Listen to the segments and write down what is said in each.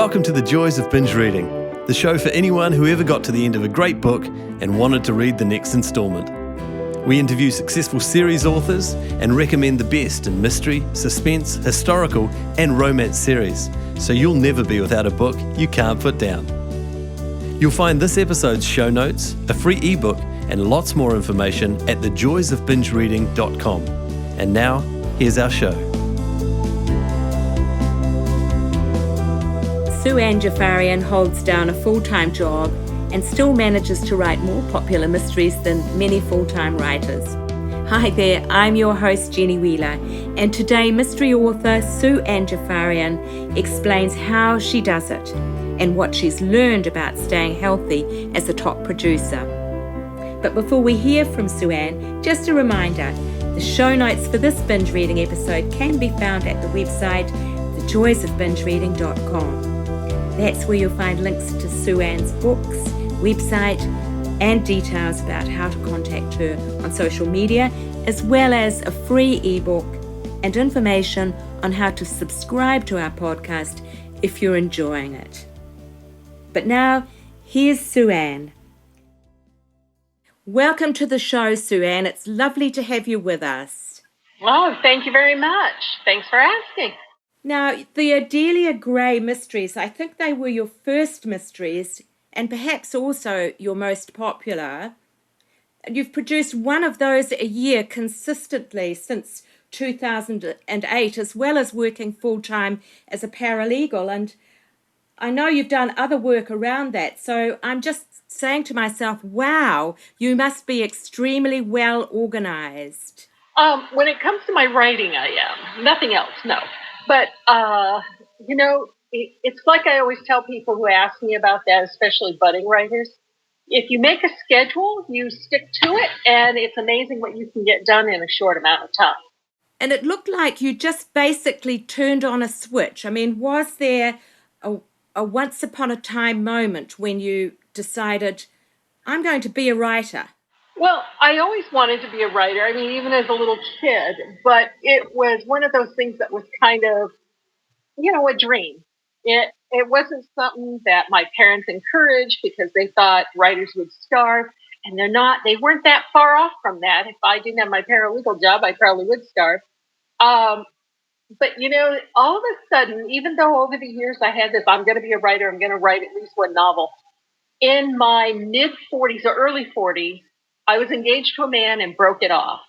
Welcome to the Joys of Binge Reading, the show for anyone who ever got to the end of a great book and wanted to read the next instalment. We interview successful series authors and recommend the best in mystery, suspense, historical and romance series, so you'll never be without a book you can't put down. You'll find this episode's show notes, a free ebook and lots more information at thejoysofbingereading.com. And now, here's our show. Ann Jaffarian holds down a full-time job and still manages to write more popular mysteries than many full-time writers. Hi there, I'm your host Jenny Wheeler, and today mystery author Ann Jaffarian explains how she does it and what she's learned about staying healthy as a top producer. But before we hear from Ann, just a reminder, the show notes for this binge reading episode can be found at the website thejoysofbingereading.com. That's where you'll find links to Ann's books, website, and details about how to contact her on social media, as well as a free ebook and information on how to subscribe to our podcast if you're enjoying it. But now, here's Ann. Welcome to the show, Ann. It's lovely to have you with us. Oh, thank you very much. Thanks for asking. Now, the Adelia Gray mysteries, I think they were your first mysteries and perhaps also your most popular. You've produced one of those a year consistently since 2008, as well as working full-time as a paralegal. And I know you've done other work around that, so I'm just saying to myself, wow, you must be extremely well organized. When it comes to my writing, I am. Nothing else, no. But, it's like I always tell people who ask me about that, especially budding writers. If you make a schedule, you stick to it, and it's amazing what you can get done in a short amount of time. And it looked like you just basically turned on a switch. I mean, was there a once upon a time moment when you decided, I'm going to be a writer? Well, I always wanted to be a writer. I mean, even as a little kid, but it was one of those things that was kind of, a dream. It wasn't something that my parents encouraged because they thought writers would starve, and they weren't that far off from that. If I didn't have my paralegal job, I probably would starve. But, all of a sudden, even though over the years I had this, I'm going to be a writer, I'm going to write at least one novel. In my mid-40s or early 40s, I was engaged to a man and broke it off.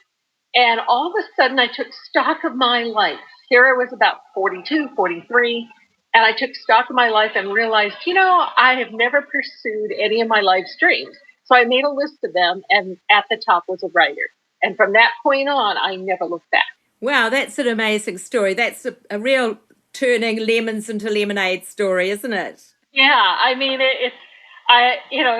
And all of a sudden, I took stock of my life. Here I was about 42, 43, and I took stock of my life and realized, I have never pursued any of my life's dreams. So I made a list of them, and at the top was a writer. And from that point on, I never looked back. Wow, that's an amazing story. That's a real turning lemons into lemonade story, isn't it? Yeah, I mean, it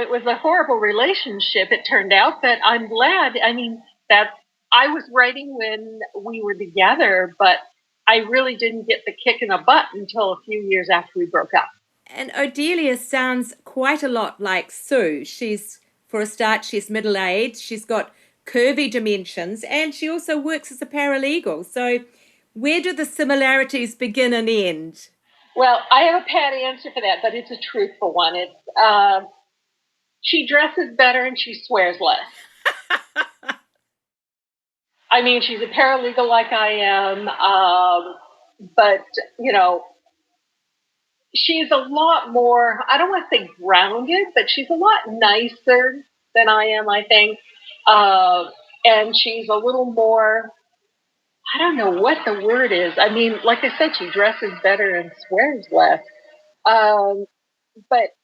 was a horrible relationship, it turned out, but I'm glad. I mean, that I was writing when we were together, but I really didn't get the kick in the butt until a few years after we broke up. And Odelia sounds quite a lot like Sue. For a start, she's middle-aged, she's got curvy dimensions, and she also works as a paralegal. So where do the similarities begin and end? Well, I have a pat answer for that, but it's a truthful one. It's she dresses better and she swears less. I mean, she's a paralegal like I am, but, she's a lot more, I don't want to say grounded, but she's a lot nicer than I am, I think. And she's a little more, I don't know what the word is. I mean, like I said, she dresses better and swears less. But,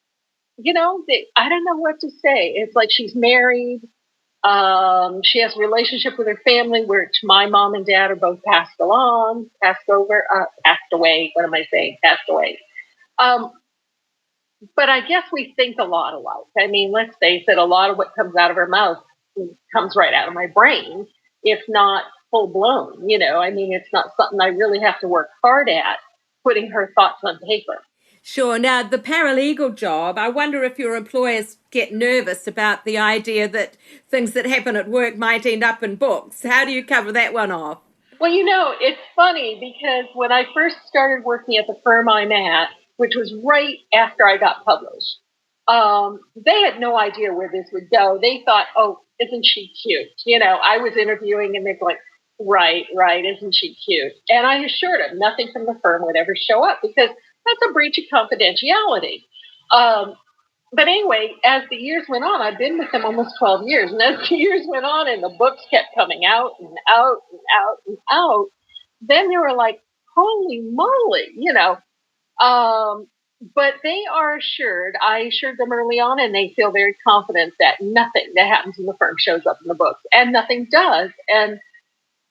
I don't know what to say. It's like she's married. She has a relationship with her family, which my mom and dad are both passed away. What am I saying? Passed away. But I guess we think a lot alike. I mean, let's face it, a lot of what comes out of her mouth comes right out of my brain, if not full blown. I mean, it's not something I really have to work hard at, putting her thoughts on paper. Sure. Now, the paralegal job, I wonder if your employers get nervous about the idea that things that happen at work might end up in books. How do you cover that one off? Well, it's funny because when I first started working at the firm I'm at, which was right after I got published. They had no idea where this would go. They thought, oh, isn't she cute? I was interviewing and they're like, right, isn't she cute? And I assured them nothing from the firm would ever show up because that's a breach of confidentiality. But anyway, as the years went on, I've been with them almost 12 years. And as the years went on and the books kept coming out and out and out and out, then they were like, holy moly, but they are assured, I assured them early on, and they feel very confident that nothing that happens in the firm shows up in the books, and nothing does. And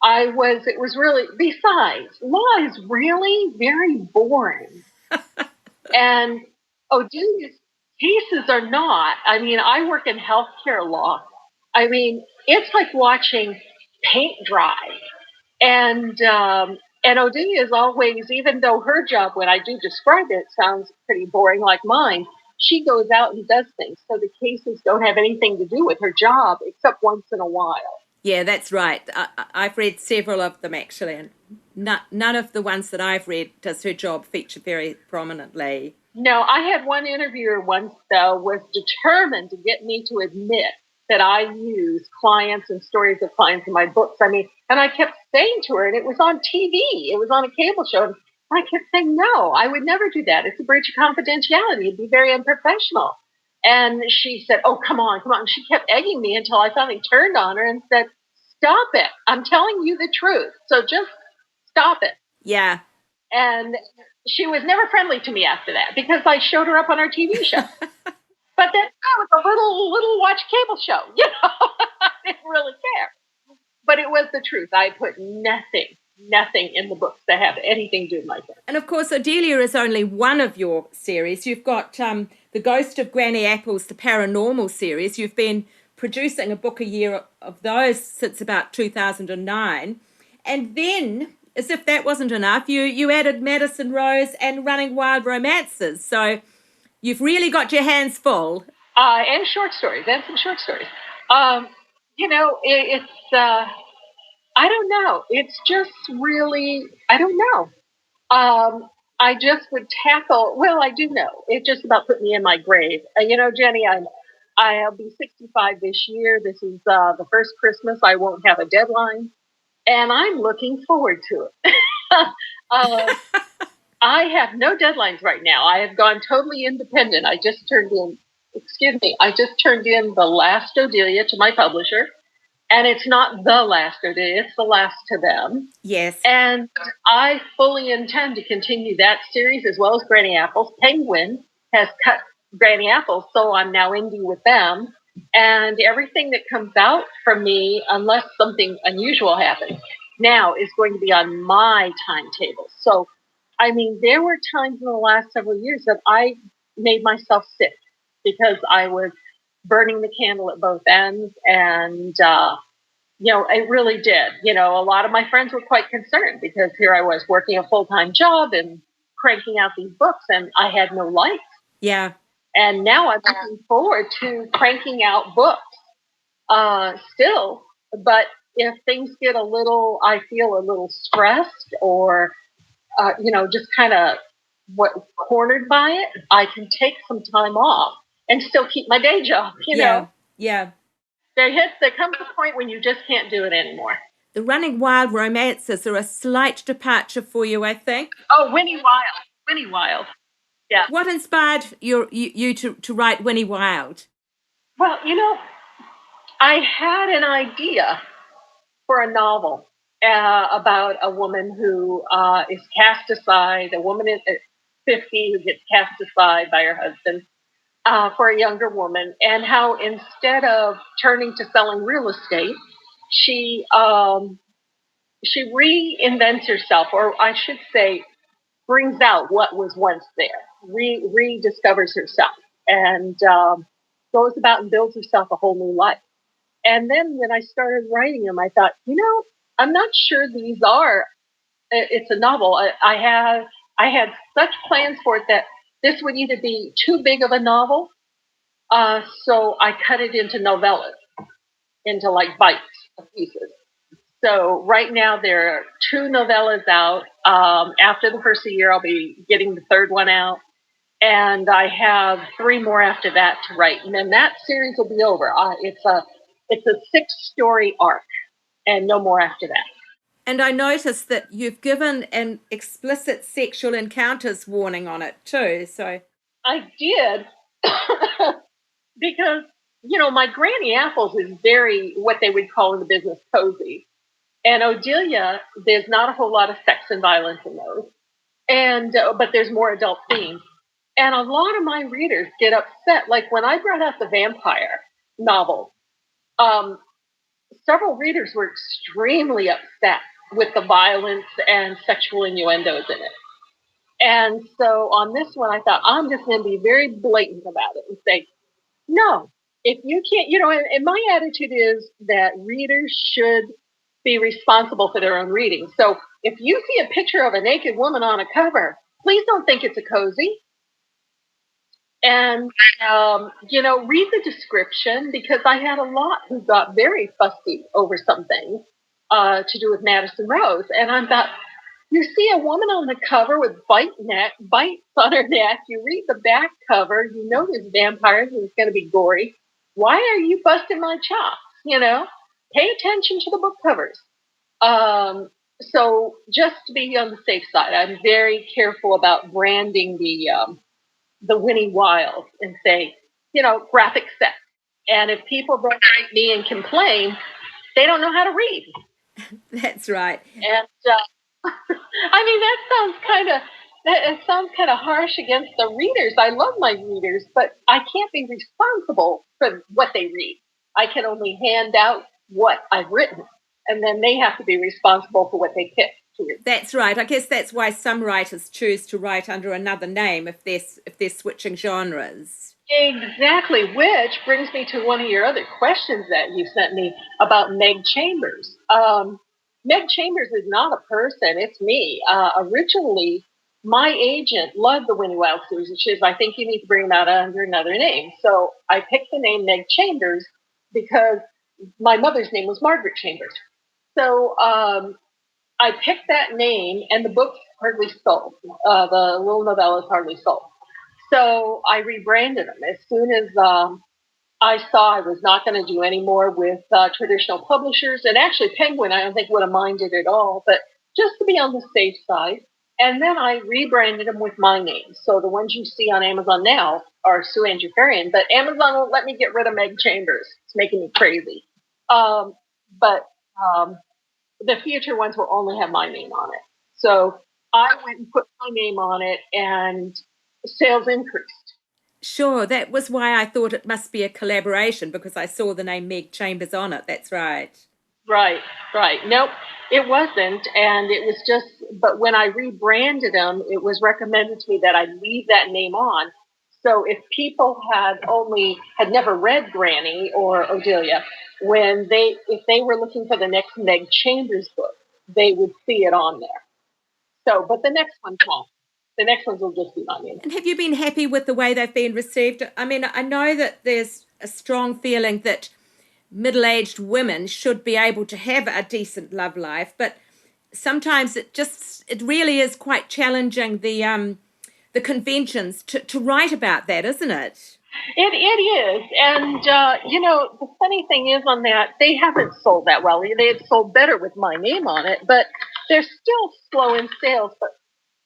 it was really, besides, law is really very boring. And Odelia's cases are not. I mean, I work in healthcare law. I mean, it's like watching paint dry. And Odelia is always, even though her job, when I do describe it, sounds pretty boring like mine, she goes out and does things. So the cases don't have anything to do with her job except once in a while. Yeah, that's right. I've read several of them, actually, and none of the ones that I've read does her job feature very prominently. No, I had one interviewer once, though, was determined to get me to admit that I use clients and stories of clients in my books. I mean, and I kept saying to her, and it was on TV, it was on a cable show, and I kept saying, no, I would never do that. It's a breach of confidentiality. It'd be very unprofessional. And she said, oh, come on. And she kept egging me until I finally turned on her and said, stop it. I'm telling you the truth. So just stop it. Yeah. And she was never friendly to me after that because I showed her up on our TV show. But that was a little watch cable show, I didn't really care. But it was the truth. I put nothing in the books that have anything to do with my book. And of course, Odelia is only one of your series. You've got The Ghost of Granny Apples, the paranormal series. You've been producing a book a year of those since about 2009. And then, as if that wasn't enough, you added Madison Rose and Running Wild Romances. So you've really got your hands full. And short stories, and some short stories. It's, I don't know. It's just really, I don't know. I just would tackle, well, I do know. It just about put me in my grave. Jenny, I'll be 65 this year. This is the first Christmas I won't have a deadline. And I'm looking forward to it. I have no deadlines right now. I have gone totally independent. I just turned in the last Odelia to my publisher. And it's not the last Odelia, it's the last to them. Yes. And I fully intend to continue that series as well as Granny Apples. Penguin has cut Granny Apples, so I'm now indie with them. And everything that comes out from me, unless something unusual happens, now is going to be on my timetable. So, I mean, there were times in the last several years that I made myself sick because I was burning the candle at both ends. And, it really did. A lot of my friends were quite concerned because here I was working a full-time job and cranking out these books and I had no life. Yeah. And now I'm looking forward to cranking out books still. But if things get I feel a little stressed or, just kind of cornered by it, I can take some time off and still keep my day job, know. Yeah. There comes a point when you just can't do it anymore. The Running Wild Romances are a slight departure for you, I think. Oh, Winnie Wild. Yeah. What inspired you to write Winnie Wild? Well, I had an idea for a novel about a woman who is cast aside, a woman at 50 who gets cast aside by her husband for a younger woman, and how instead of turning to selling real estate, she reinvents herself, or I should say, brings out what was once there, rediscovers herself, and goes about and builds herself a whole new life. And then when I started writing them, I thought, I'm not sure these are. It's a novel. I had such plans for it that this would either be too big of a novel, so I cut it into novellas, into like bites of pieces. So right now there are 2 novellas out. After the first of the year, I'll be getting the third one out. And I have 3 more after that to write, and then that series will be over. It's a 6-story arc, and no more after that. And I noticed that you've given an explicit sexual encounters warning on it too. So I did because my Granny Apples is very what they would call in the business cozy, and Odelia, there's not a whole lot of sex and violence in those, and but there's more adult themes. And a lot of my readers get upset. Like when I brought out the vampire novel, several readers were extremely upset with the violence and sexual innuendos in it. And so on this one, I thought, I'm just going to be very blatant about it and say, no, if you can't, and my attitude is that readers should be responsible for their own reading. So if you see a picture of a naked woman on a cover, please don't think it's a cozy. And, read the description, because I had a lot who got very fussy over something to do with Madison Rose. And I thought, you see a woman on the cover with bites on her neck. You read the back cover. You know there's vampires and it's going to be gory. Why are you busting my chops? Pay attention to the book covers. So just to be on the safe side, I'm very careful about branding the Winnie Wild and say, graphic sex. And if people don't write me and complain, they don't know how to read. that's right. And I mean, it sounds kind of harsh against the readers. I love my readers, but I can't be responsible for what they read. I can only hand out what I've written, and then they have to be responsible for what they pick to read. That's right. I guess that's why some writers choose to write under another name if they're switching genres. Exactly, which brings me to one of your other questions that you sent me about Meg Chambers. Meg Chambers is not a person, it's me. Originally, my agent loved the Winnie Wild series, and she says, I think you need to bring them out under another name. So I picked the name Meg Chambers because my mother's name was Margaret Chambers. So I picked that name, and the books hardly sold. The little novellas hardly sold. So I rebranded them. As soon as I saw I was not going to do any more with traditional publishers, and actually Penguin I don't think would have minded at all, but just to be on the safe side. And then I rebranded them with my name. So the ones you see on Amazon now are Sue Ann Jaffarian, but Amazon won't let me get rid of Meg Chambers. It's making me crazy. But the future ones will only have my name on it. So I went and put my name on it, and sales increased. Sure, that was why I thought it must be a collaboration, because I saw the name Meg Chambers on it. That's right. Right. Nope, it wasn't. And it was just, but when I rebranded them, it was recommended to me that I leave that name on. So if people had never read Granny or Odelia, if they were looking for the next Meg Chambers book, they would see it on there. So, but the next one won't. The next ones will just be my name. And have you been happy with the way they've been received? I mean, I know that there's a strong feeling that middle-aged women should be able to have a decent love life, but sometimes it really is quite challenging the conventions to write about that, isn't it? It is. And, the funny thing is on that, they haven't sold that well. They had sold better with my name on it, but they're still slow in sales. But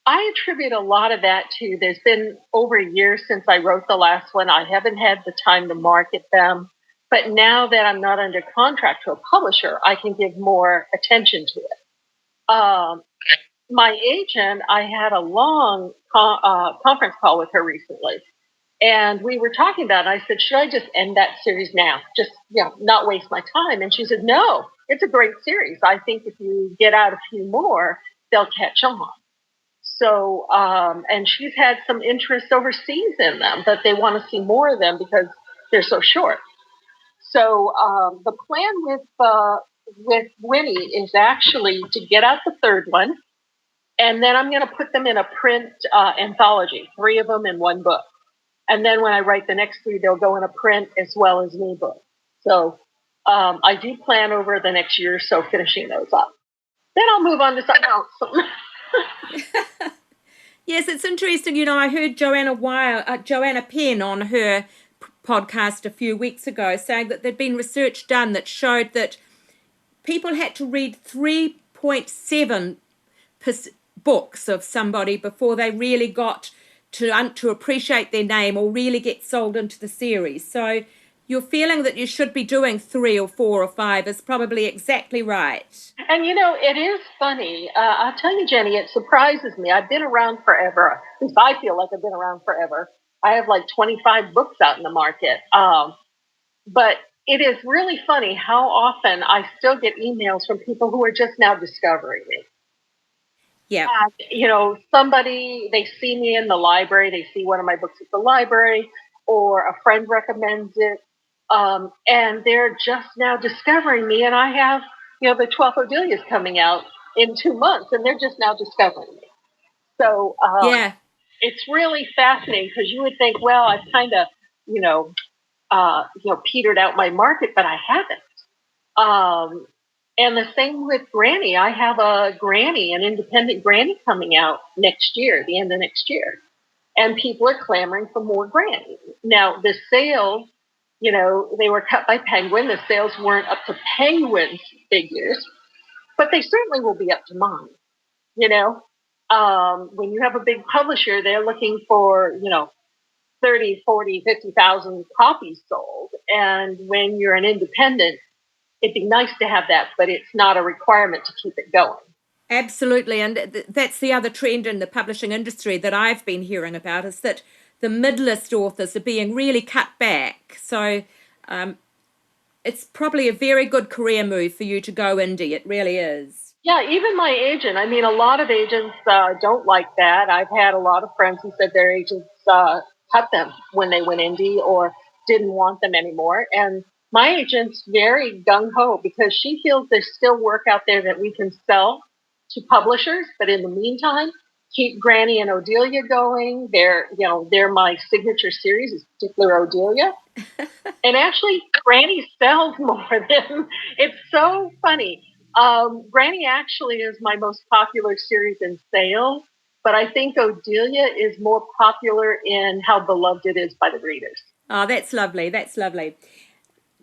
I attribute a lot of that to there's been over a year since I wrote the last one. I haven't had the time to market them. But now that I'm not under contract to a publisher, I can give more attention to it. My agent, I had a long conference call with her recently. And we were talking about it. I said, should I just end that series now? Just, not waste my time. And she said, no, it's a great series. I think if you get out a few more, they'll catch on. So, and she's had some interest overseas in them, but they want to see more of them because they're so short. So the plan with Winnie is actually to get out the third one, and then I'm going to put them in a print anthology, 3 of them in one book. And then when I write the next 3, they'll go in a print as well as an ebook. So I do plan over the next year or so finishing those up. Then I'll move on to something else. Yes, it's interesting. I heard Joanna Penn on her podcast a few weeks ago saying that there'd been research done that showed that people had to read 3.7 books of somebody before they really got to appreciate their name or really get sold into the series. So your feeling that you should be doing 3 or 4 or 5 is probably exactly right. And it is funny. I'll tell you, Jenny, it surprises me. I've been around forever. At least I feel like I've been around forever. I have like 25 books out in the market. But it is really funny how often I still get emails from people who are just now discovering me. Yeah. Somebody, they see me in the library, they see one of my books at the library, or a friend recommends it, and they're just now discovering me. And I have, the 12th Odelia is coming out in 2 months, and they're just now discovering me. So Yeah. it's really fascinating because you would think, well, I've kind of, petered out my market, but I haven't. And the same with Granny. I have an independent Granny coming out next year, the end of next year. And people are clamoring for more Granny. Now, the sales, they were cut by Penguin. The sales weren't up to Penguin's figures, but they certainly will be up to mine. When you have a big publisher, they're looking for, 30, 40, 50,000 copies sold. And when you're an independent, it'd be nice to have that, but it's not a requirement to keep it going. Absolutely. And that's the other trend in the publishing industry that I've been hearing about, is that the mid-list authors are being really cut back. So it's probably a very good career move for you to go indie. It really is. Yeah, even my agent. I mean, a lot of agents don't like that. I've had a lot of friends who said their agents cut them when they went indie or didn't want them anymore. And my agent's very gung-ho because she feels there's still work out there that we can sell to publishers. But in the meantime, keep Granny and Odelia going. They're my signature series, is particular Odelia. And actually, Granny sells more than, it's so funny. Granny actually is my most popular series in sales, but I think Odelia is more popular in how beloved it is by the readers. Oh, that's lovely. That's lovely.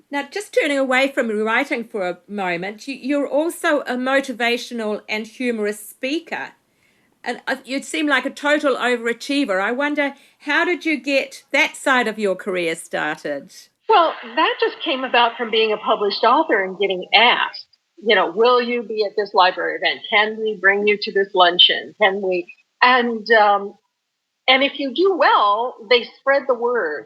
Now, just turning away from writing for a moment, you're also a motivational and humorous speaker. And you seem like a total overachiever. I wonder, how did you get that side of your career started? Well, that just came about from being a published author and getting asked, will you be at this library event? Can we bring you to this luncheon? Can we? And if you do well, they spread the word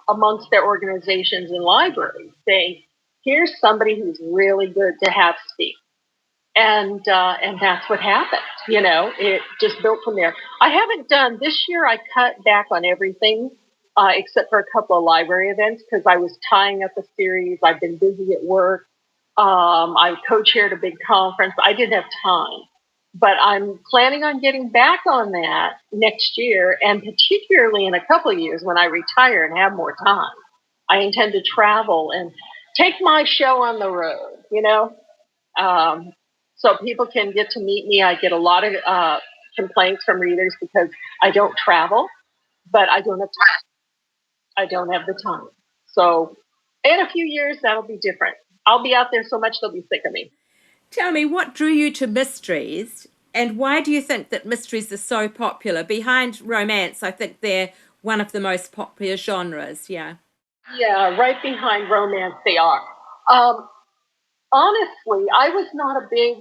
amongst their organizations and libraries, saying, here's somebody who's really good to have speak. And that's what happened. It just built from there. I haven't done this year. I cut back on everything except for a couple of library events because I was tying up a series. I've been busy at work. I co-chaired a big conference. I didn't have time, but I'm planning on getting back on that next year, and particularly in a couple of years when I retire and have more time. I intend to travel and take my show on the road. So people can get to meet me. I get a lot of complaints from readers because I don't travel, but I don't have time. I don't have the time. So in a few years, that'll be different. I'll be out there so much they'll be sick of me. Tell me, what drew you to mysteries, and why do you think that mysteries are so popular? Behind romance, I think they're one of the most popular genres, yeah. Yeah, right behind romance they are. Honestly, I was not a big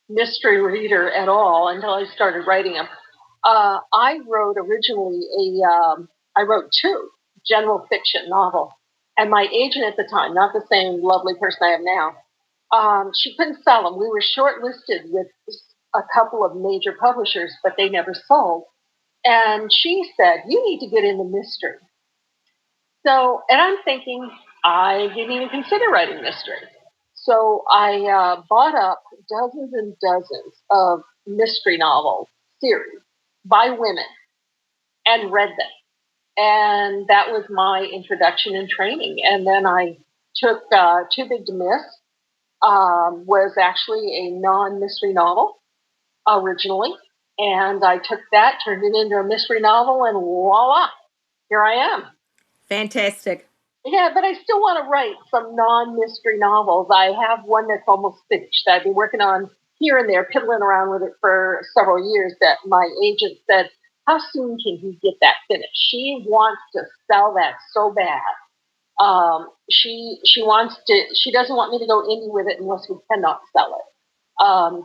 mystery reader at all until I started writing them. I wrote originally I wrote 2 general fiction novels, and my agent at the time, not the same lovely person I am now, she couldn't sell them. We were shortlisted with a couple of major publishers, but they never sold. And she said, you need to get into mystery. So, and I'm thinking, I didn't even consider writing mystery. So I bought up dozens and dozens of mystery novel series by women and read them. And that was my introduction and training. And then I took Too Big to Miss, was actually a non-mystery novel originally. And I took that, turned it into a mystery novel, and voila, here I am. Fantastic. Yeah, but I still want to write some non-mystery novels. I have one that's almost finished that I've been working on here and there, piddling around with it for several years, that my agent said, how soon can he get that finished? She wants to sell that so bad. She doesn't want me to go indie with it unless we cannot sell it.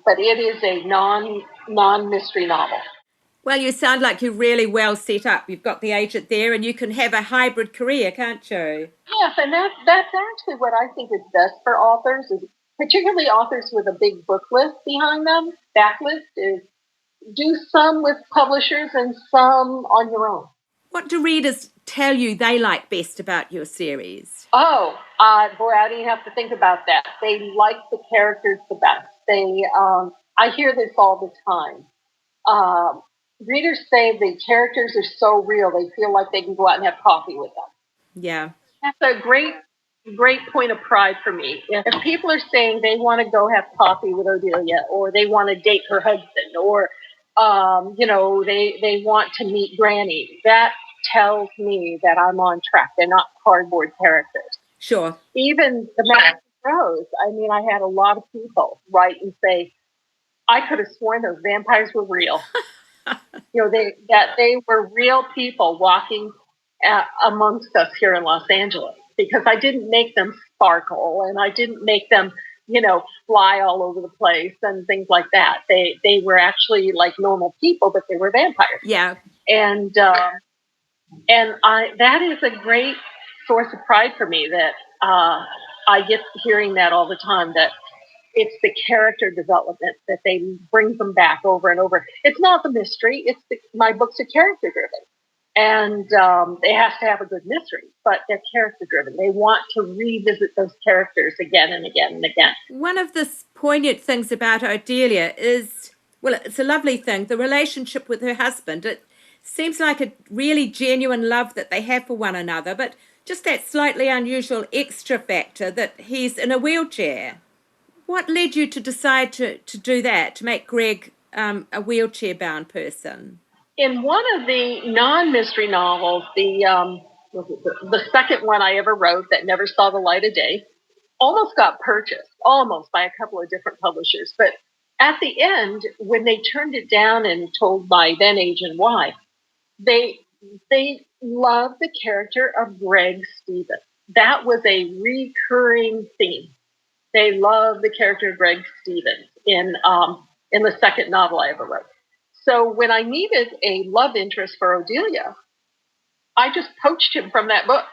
But it is a non-mystery novel. Well, you sound like you're really well set up. You've got the agent there and you can have a hybrid career, can't you? Yes, and that's actually what I think is best for authors, is particularly authors with a big book list behind them. Backlist is do some with publishers and some on your own. What do readers tell you they like best about your series? Oh, boy, I didn't have to think about that. They like the characters the best. I hear this all the time. Readers say the characters are so real, they feel like they can go out and have coffee with them. Yeah. That's a great point of pride for me. If people are saying they want to go have coffee with Odelia, or they want to date her husband, or they want to meet Granny, that tells me that I'm on track. They're not cardboard characters. Sure. Even the Master Rose. I mean, I had a lot of people write and say, I could have sworn those vampires were real. They were real people walking amongst us here in Los Angeles, because I didn't make them sparkle and I didn't make them, fly all over the place and things like that. They were actually like normal people, but they were vampires. Yeah. And that is a great source of pride for me, that I get hearing that all the time, that it's the character development that they bring them back over and over. It's not the mystery. My books are character driven. And it has to have a good mystery, but they're character driven. They want to revisit those characters again and again and again. One of the poignant things about Odelia is, well, it's a lovely thing, the relationship with her husband. It seems like a really genuine love that they have for one another, but just that slightly unusual extra factor that he's in a wheelchair. What led you to decide to do that, to make Greg a wheelchair-bound person? In one of the non-mystery novels, the second one I ever wrote that never saw the light of day, almost got purchased, almost, by a couple of different publishers. But at the end, when they turned it down and told my then agent why, they loved the character of Greg Stevens. That was a recurring theme. They loved the character of Greg Stevens in the second novel I ever wrote. So when I needed a love interest for Odelia, I just poached him from that book.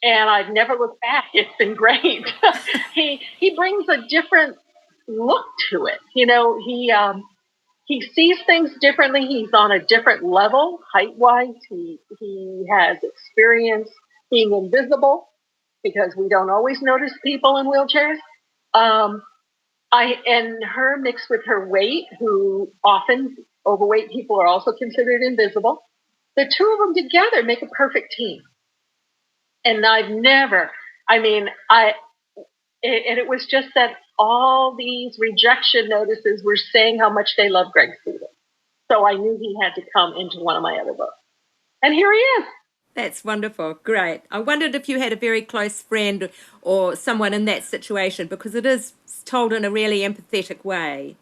And I've never looked back. It's been great. He brings a different look to it. He sees things differently. He's on a different level, height-wise. He has experience being invisible, because we don't always notice people in wheelchairs. And her mixed with her weight, who often overweight people are also considered invisible. The two of them together make a perfect team. And it was just that all these rejection notices were saying how much they love Greg Stevens. So I knew he had to come into one of my other books. And here he is. That's wonderful. Great. I wondered if you had a very close friend or someone in that situation, because it is told in a really empathetic way.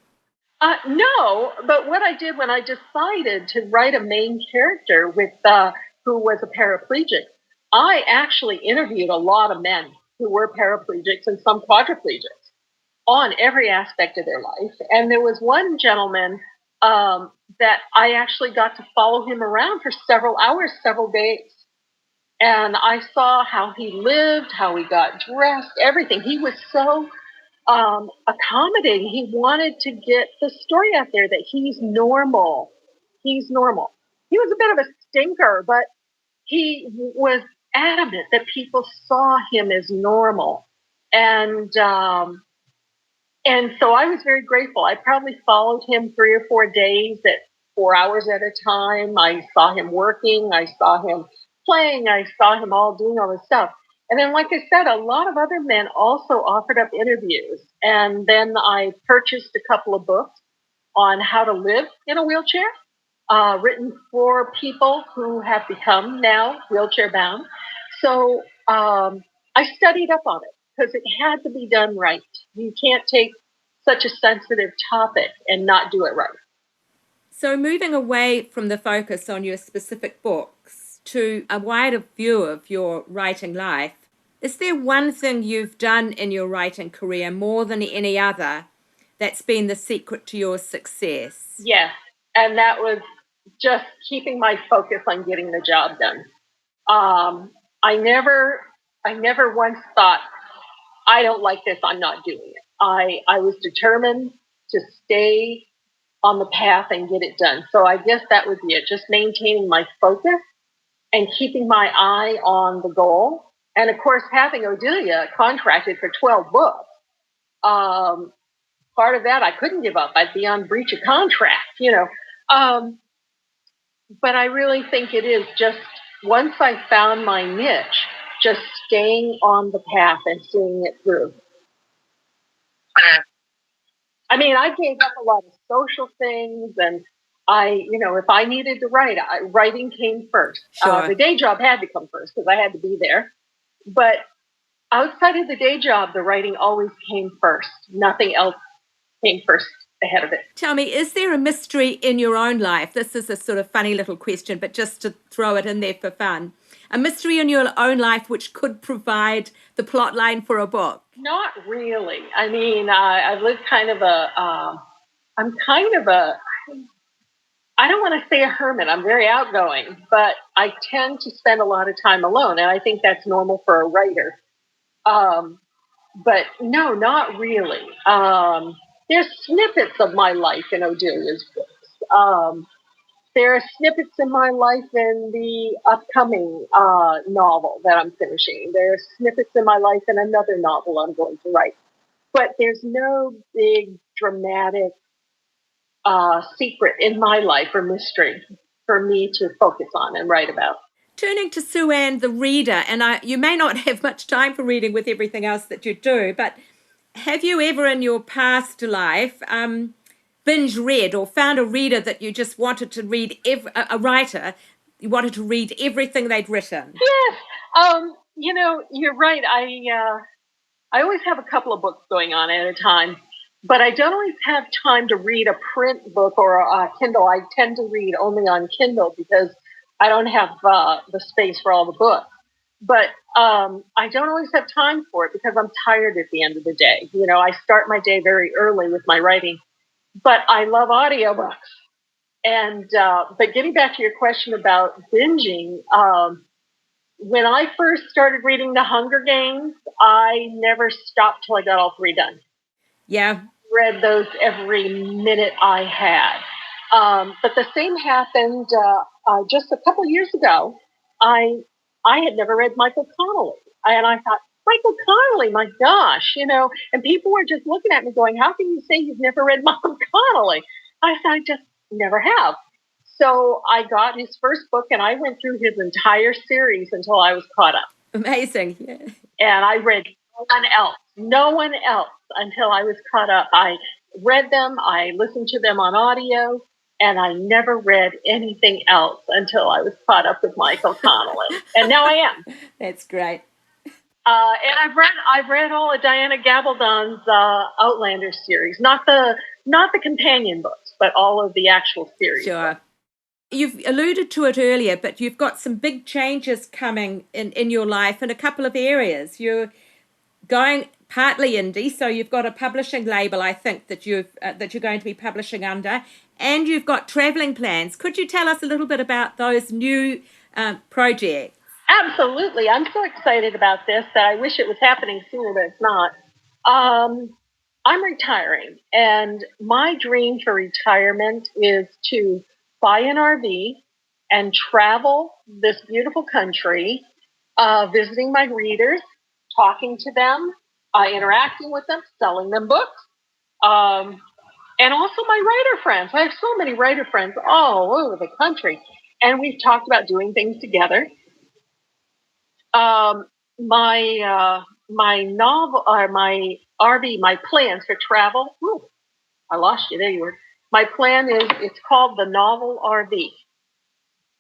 No, but what I did when I decided to write a main character who was a paraplegic, I actually interviewed a lot of men who were paraplegics and some quadriplegics on every aspect of their life. And there was one gentleman that I actually got to follow him around for several hours, several days. And I saw how he lived, how he got dressed, everything. He was so accommodating. He wanted to get the story out there that he's normal. He's normal. He was a bit of a stinker, but he was adamant that people saw him as normal. And so I was very grateful. I probably followed him 3 or 4 days at 4 hours at a time. I saw him working. I saw him playing. I saw him all doing all this stuff. And then, like I said, a lot of other men also offered up interviews. And then I purchased a couple of books. on how to live in a wheelchair, written for people who have become now wheelchair bound. So I studied up on it because it had to be done right. You can't take such a sensitive topic and not do it right. So moving away from the focus on your specific books to a wider view of your writing life, is there one thing you've done in your writing career more than any other that's been the secret to your success? Yes, and that was just keeping my focus on getting the job done. I never once thought, I don't like this, I'm not doing it. I was determined to stay on the path and get it done. So I guess that would be it, just maintaining my focus and keeping my eye on the goal. And of course, having Odelia contracted for 12 books, part of that I couldn't give up. I'd be on breach of contract, But I really think it is just once I found my niche, just staying on the path and seeing it through. I mean, I gave up a lot of social things, and if I needed to write, writing came first. Sure. The day job had to come first because I had to be there. But outside of the day job, the writing always came first. Nothing else came first ahead of it. Tell me, is there a mystery in your own life? This is a sort of funny little question, but just to throw it in there for fun. A mystery in your own life which could provide the plot line for a book? Not really. I mean, I've lived kind of I'm kind of I don't want to say a hermit. I'm very outgoing, but I tend to spend a lot of time alone, and I think that's normal for a writer. But no, not really. There's snippets of my life in Odelia's books. There are snippets in my life in the upcoming novel that I'm finishing. There are snippets in my life in another novel I'm going to write. But there's no big dramatic secret in my life or mystery for me to focus on and write about. Turning to Sue Ann, the reader, and you may not have much time for reading with everything else that you do, but have you ever in your past life binge read or found a reader that you just wanted to read, a writer, you wanted to read everything they'd written? Yes. You're right. I always have a couple of books going on at a time, but I don't always have time to read a print book or a Kindle. I tend to read only on Kindle because I don't have the space for all the books. But I don't always have time for it because I'm tired at the end of the day. I start my day very early with my writing, but I love audiobooks. And but getting back to your question about binging, when I first started reading The Hunger Games, I never stopped till I got all 3 done. Yeah. Read those every minute I had. But the same happened just a couple years ago. I had never read Michael Connelly. And I thought, Michael Connelly, my gosh, and people were just looking at me going, how can you say you've never read Michael Connelly? I said, I just never have. So I got his first book and I went through his entire series until I was caught up. Amazing. Yeah. And I read no one else until I was caught up. I read them, I listened to them on audio, and I never read anything else until I was caught up with Michael Connelly. And now I am. That's great. And I've read all of Diana Gabaldon's Outlander series, not the companion books, but all of the actual series. Sure. You've alluded to it earlier, but you've got some big changes coming in your life in a couple of areas. You're going partly indie, so you've got a publishing label, I think, that you're going to be publishing under, and you've got traveling plans. Could you tell us a little bit about those new projects? Absolutely. I'm so excited about this that I wish it was happening sooner, but it's not. I'm retiring, and my dream for retirement is to buy an RV and travel this beautiful country, visiting my readers, talking to them, interacting with them, selling them books, and also my writer friends. I have so many writer friends all over the country, and we've talked about doing things together. My novel, or my RV, my plans for travel. Ooh, I lost you. There you were. My plan is, it's called the Novel RV.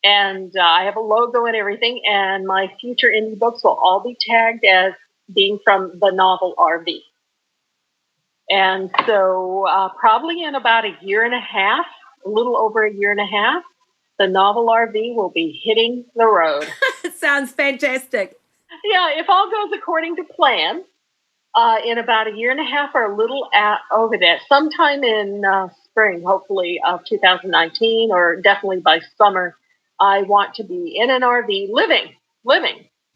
And I have a logo and everything, and my future indie books will all be tagged as being from the Novel RV. And so probably in about a year and a half, a little over a year and a half, the Novel RV will be hitting the road. Sounds fantastic. Yeah, if all goes according to plan, in about a year and a half or a little over that, sometime in spring, hopefully, of 2019, or definitely by summer, I want to be in an RV, living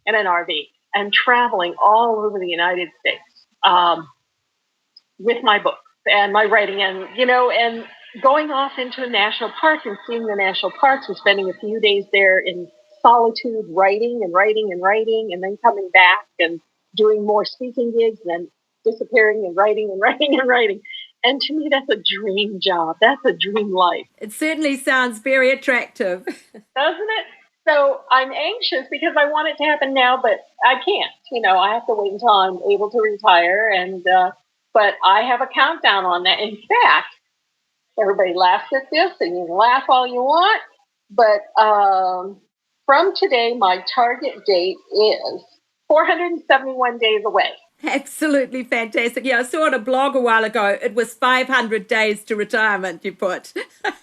in an RV, and traveling all over the United States with my books and my writing, and going off into a national park and seeing the national parks and spending a few days there in solitude, writing, and then coming back and doing more speaking gigs, and then disappearing and writing and writing and writing. And to me, that's a dream job. That's a dream life. It certainly sounds very attractive. Doesn't it? So I'm anxious because I want it to happen now, but I can't. I have to wait until I'm able to retire. But I have a countdown on that. In fact, everybody laughs at this, and you can laugh all you want. But from today, my target date is 471 days away. Absolutely fantastic. Yeah, I saw on a blog a while ago, it was 500 days to retirement, you put.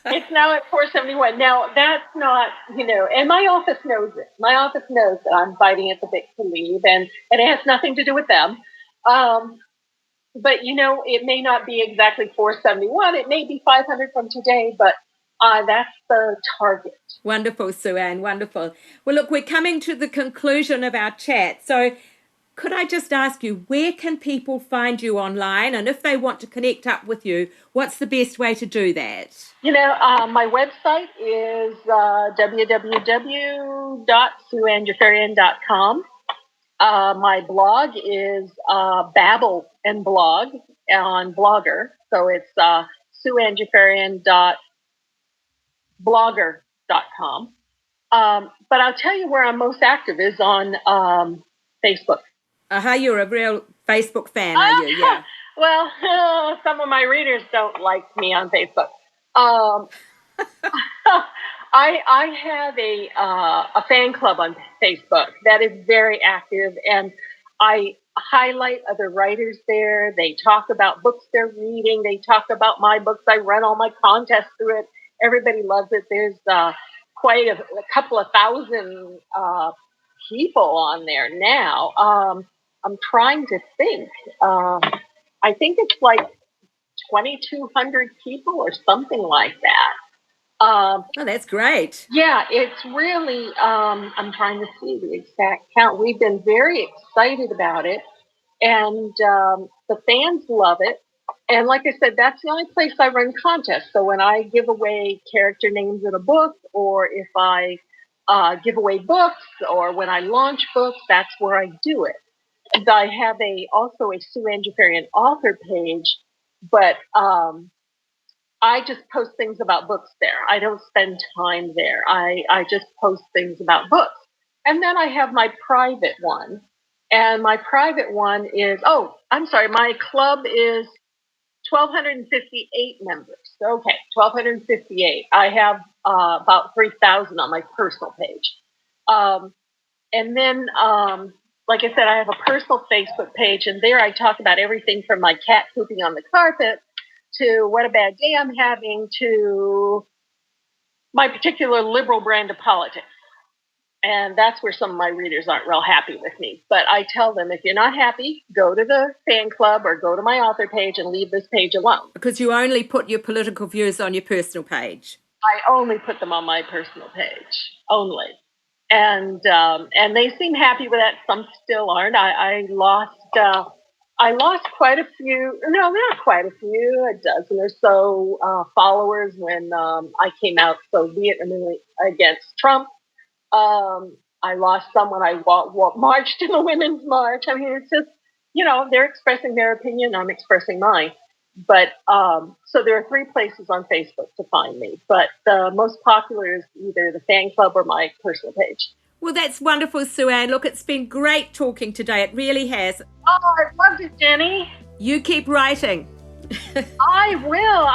It's now at 471. Now, that's not, and my office knows it. My office knows that I'm biting at the bit to leave, and it has nothing to do with them. But, it may not be exactly 471. It may be 500 from today, but that's the target. Wonderful, Sue Ann, wonderful. Well, look, we're coming to the conclusion of our chat. So could I just ask you, where can people find you online? And if they want to connect up with you, what's the best way to do that? My website is www.sueannjaffarian.com. My blog is Babble and Blog on Blogger. So it's sueannjaffarian.blogger.com. But I'll tell you where I'm most active is on Facebook. You're a real Facebook fan, are you? Yeah. Well, some of my readers don't like me on Facebook. I have a fan club on Facebook that is very active, and I highlight other writers there. They talk about books they're reading. They talk about my books. I run all my contests through it. Everybody loves it. There's quite a couple of thousand people on there now. I'm trying to think. I think it's like 2,200 people or something like that. Oh, that's great. Yeah, it's really, I'm trying to see the exact count. We've been very excited about it, and the fans love it. And like I said, that's the only place I run contests. So when I give away character names in a book, or if I give away books, or when I launch books, that's where I do it. And I have also a Sue Ann Jaffarian author page, but I just post things about books there. I don't spend time there. I just post things about books. And then I have my private one. And my private one is, my club is 1,258 members. Okay, 1,258. I have about 3,000 on my personal page. And then, like I said, I have a personal Facebook page, and there I talk about everything from my cat pooping on the carpet to what a bad day I'm having to my particular liberal brand of politics. And that's where some of my readers aren't real happy with me. But I tell them, if you're not happy, go to the fan club or go to my author page and leave this page alone. Because you only put your political views on your personal page. I only put them on my personal page, only. And they seem happy with that. Some still aren't. I lost quite a few, no, not quite a few, a dozen or so followers when I came out so vehemently against Trump. I lost some when I marched in the Women's March. I mean, it's just, they're expressing their opinion. I'm expressing mine. But so there are 3 places on Facebook to find me. But the most popular is either the fan club or my personal page. Well, that's wonderful, Sue Ann. Look, it's been great talking today. It really has. Oh, I loved it, Jenny. You keep writing. I will.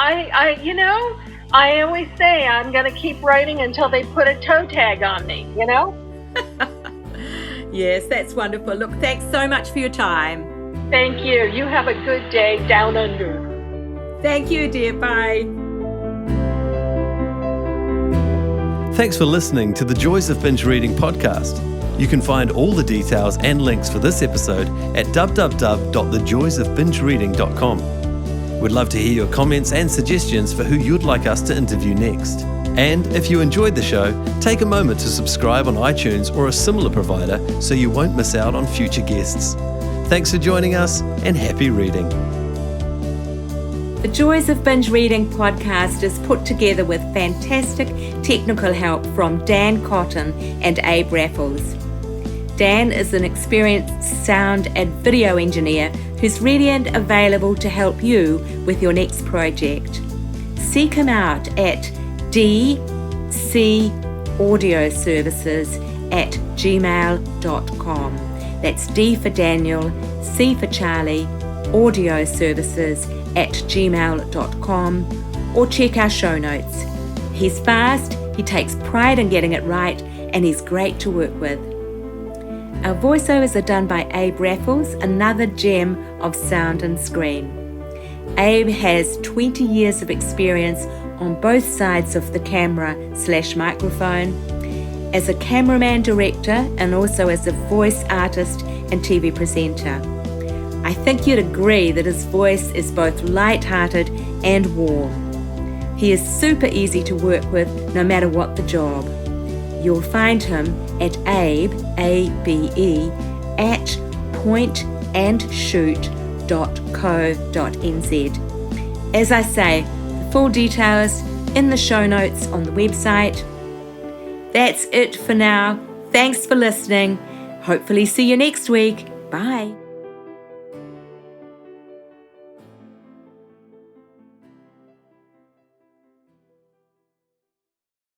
I always say I'm going to keep writing until they put a toe tag on me, Yes, that's wonderful. Look, thanks so much for your time. Thank you. You have a good day down under. Thank you, dear. Bye. Thanks for listening to the Joys of Binge Reading podcast. You can find all the details and links for this episode at www.thejoysofbingereading.com. We'd love to hear your comments and suggestions for who you'd like us to interview next. And if you enjoyed the show, take a moment to subscribe on iTunes or a similar provider so you won't miss out on future guests. Thanks for joining us, and happy reading. The Joys of Binge Reading podcast is put together with fantastic technical help from Dan Cotton and Abe Raffles. Dan is an experienced sound and video engineer who's ready and available to help you with your next project. Seek him out at dcaudioservices@gmail.com. That's D for Daniel, C for Charlie, audioservices@gmail.com, or check our show notes. He's fast, he takes pride in getting it right, and he's great to work with. Our voiceovers are done by Abe Raffles, another gem of sound and screen. Abe has 20 years of experience on both sides of the camera/microphone, as a cameraman director and also as a voice artist and TV presenter. I think you'd agree that his voice is both light-hearted and warm. He is super easy to work with no matter what the job. You'll find him at Abe, A-B-E, at pointandshoot.co.nz. As I say, the full details in the show notes on the website. That's it for now. Thanks for listening. Hopefully see you next week. Bye.